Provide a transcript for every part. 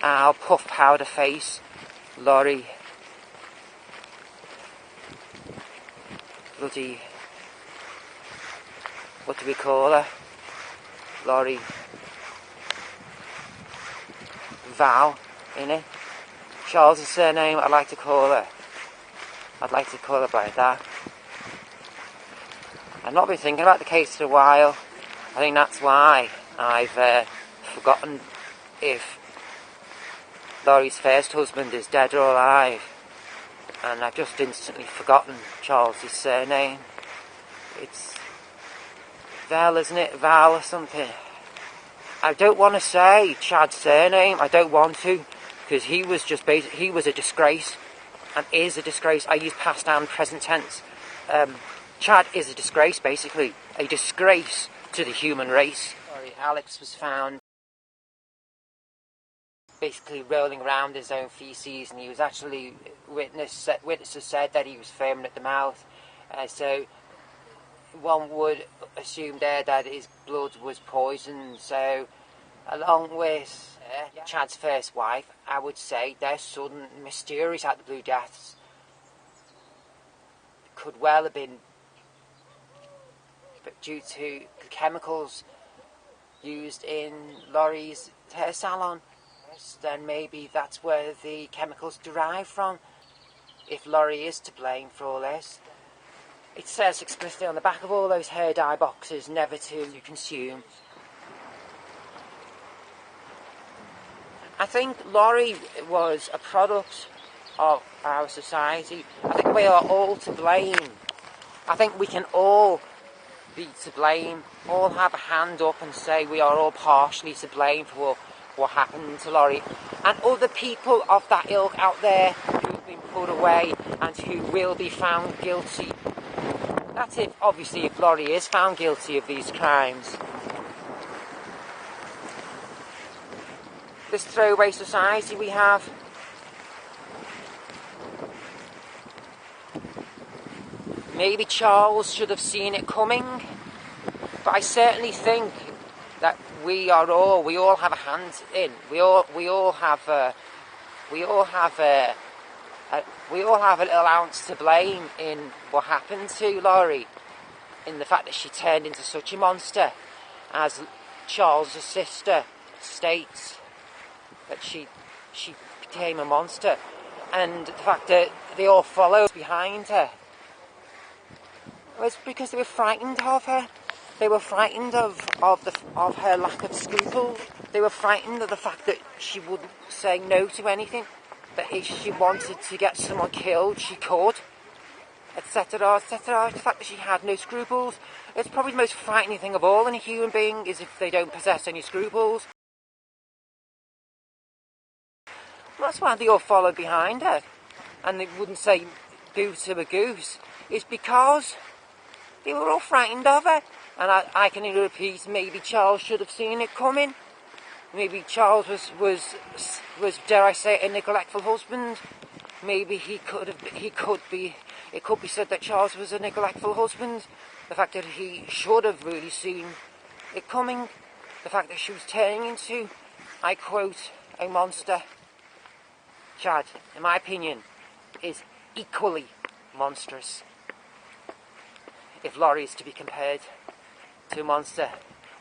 Our puff powder face, Laurie. Bloody, what do we call her? Laurie Val, innit? Charles' surname, I'd like to call her. I'd like to call her by that. I've not been thinking about the case for a while. I think that's why I've forgotten if Laurie's first husband is dead or alive. And I've just instantly forgotten Charles' surname. It's Val, isn't it? Val or something. I don't want to say Chad's surname. I don't want to, because he was just he was a disgrace, and is a disgrace. I use past and present tense. Chad is a disgrace, basically, a disgrace to the human race. Sorry, Alex was found basically rolling around his own feces, and he was actually witnesses said that he was foaming at the mouth. So one would assume there that his blood was poisoned. So along with Chad's first wife, I would say their sudden mysterious out the blue deaths could well have been due to the chemicals used in Laurie's hair salon. Then maybe that's where the chemicals derive from. If Laurie is to blame for all this, it says explicitly on the back of all those hair dye boxes never to consume. I think Laurie was a product of our society. I think we are all to blame. I think we can all be to blame, all have a hand up and say we are all partially to blame for what happened to Laurie, and other people of that ilk out there who've been put away and who will be found guilty. That's if, obviously, if Laurie is found guilty of these crimes. This throwaway society we have. Maybe Charles should have seen it coming, but I certainly think that we all have a hand in. We all have a little ounce to blame in what happened to Laurie, in the fact that she turned into such a monster, as Charles' sister states, that she became a monster, and the fact that they all followed behind her was because they were frightened of her. They were frightened of her lack of scruples. They were frightened of the fact that she wouldn't say no to anything, that if she wanted to get someone killed, she could, etc., etc. The fact that she had no scruples. It's probably the most frightening thing of all in a human being, is if they don't possess any scruples. Well, that's why they all followed behind her, and they wouldn't say boo to a goose. It's because they were all frightened of her. And I can repeat, maybe Charles should have seen it coming. Maybe Charles was dare I say, a neglectful husband. Maybe it could be said that Charles was a neglectful husband. The fact that he should have really seen it coming. The fact that she was turning into, I quote, a monster. Chad, in my opinion, is equally monstrous. If Laurie is to be compared to a monster.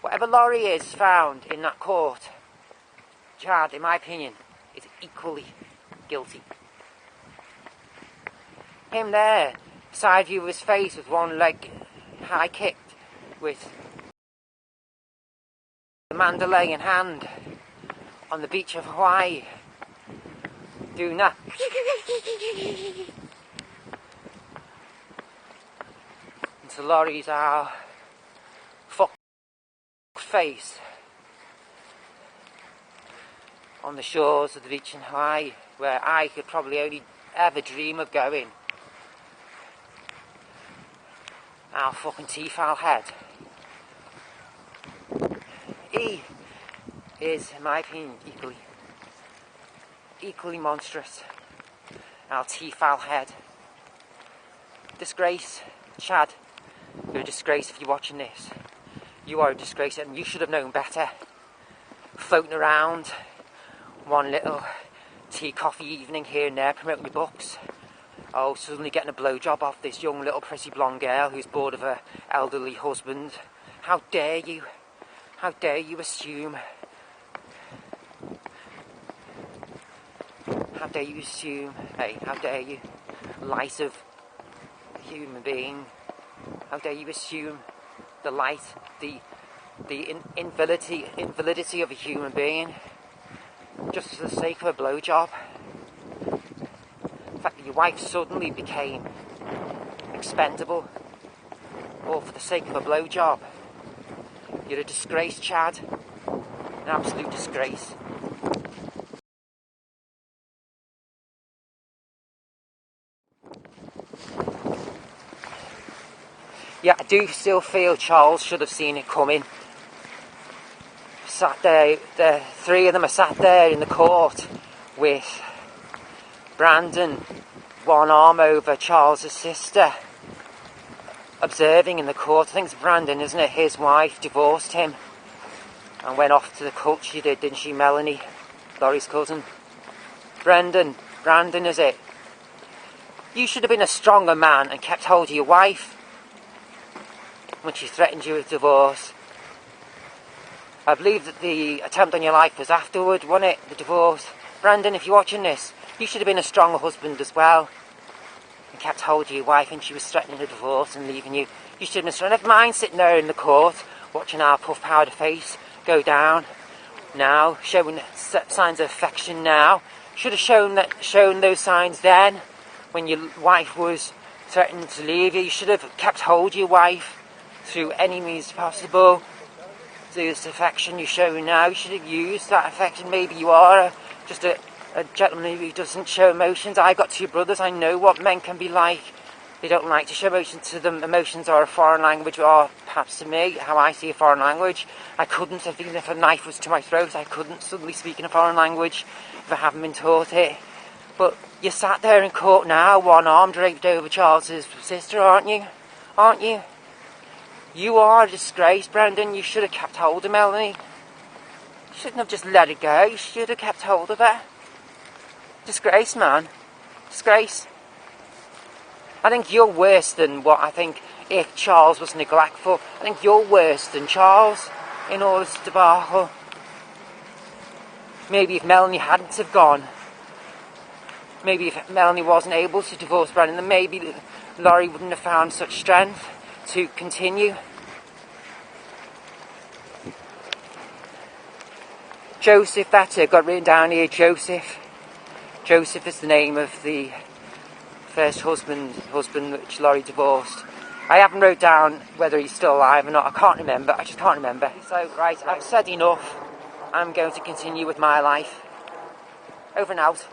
Whatever Laurie is found in that court, Chad, in my opinion, is equally guilty. Him there, side view of his face with one leg high kicked, with the Mandalay in hand, on the beach of Hawaii, doing that. And so Laurie's our face on the shores of the beach in Hawaii, where I could probably only ever dream of going. Our fucking teeth-foul head. He is, in my opinion, equally monstrous. Our teeth-foul head. Disgrace. Chad, you're a disgrace if you're watching this. You are a disgrace, and you should have known better. Floating around one little tea, coffee evening here and there, promoting the books. Oh, suddenly getting a blowjob off this young little pretty blonde girl who's bored of her elderly husband. How dare you? How dare you assume? How dare you assume? Hey, how dare you? Light of a human being. How dare you assume the light, the invalidity of a human being, just for the sake of a blowjob? The fact that your wife suddenly became expendable, all for the sake of a blowjob. You're a disgrace, Chad. An absolute disgrace. Yeah, I do still feel Charles should have seen it coming. Sat there, the three of them are sat there in the court with Brandon, one arm over Charles's sister, observing in the court. I think it's Brandon, isn't it? His wife divorced him and went off to the cult. She did, didn't she, Melanie? Laurie's cousin. Brandon, is it? You should have been a stronger man and kept hold of your wife when she threatened you with divorce. I believe that the attempt on your life was afterward, wasn't it? The divorce. Brandon, if you're watching this, you should have been a stronger husband as well and kept hold of your wife when she was threatening a divorce and leaving you. You should have been strong. Never mind sitting there in the court watching our puff powder face go down now, showing signs of affection now. Should have shown those signs then when your wife was threatening to leave you. You should have kept hold of your wife through any means possible. This affection you show now, you should have used that affection. Maybe you are just a gentleman who doesn't show emotions. I've got two brothers. I know what men can be like. They don't like to show emotions to them. Emotions are a foreign language, or perhaps to me, how I see a foreign language. I couldn't, even if a knife was to my throat, I couldn't suddenly speak in a foreign language if I haven't been taught it. But you're sat there in court now, one arm draped over Charles's sister, aren't you? Aren't you? You are a disgrace, Brandon. You should have kept hold of Melanie. You shouldn't have just let it go. You should have kept hold of her. Disgrace, man. Disgrace. I think you're worse than what I think if Charles was neglectful. I think you're worse than Charles in all this debacle. Maybe if Melanie hadn't have gone, maybe if Melanie wasn't able to divorce Brandon, then maybe Laurie wouldn't have found such strength to continue. Joseph, that's it, got written down here, Joseph. Joseph is the name of the first husband which Laurie divorced. I haven't wrote down whether he's still alive or not. I can't remember. I just can't remember. So, right, I've said enough. I'm going to continue with my life. Over and out.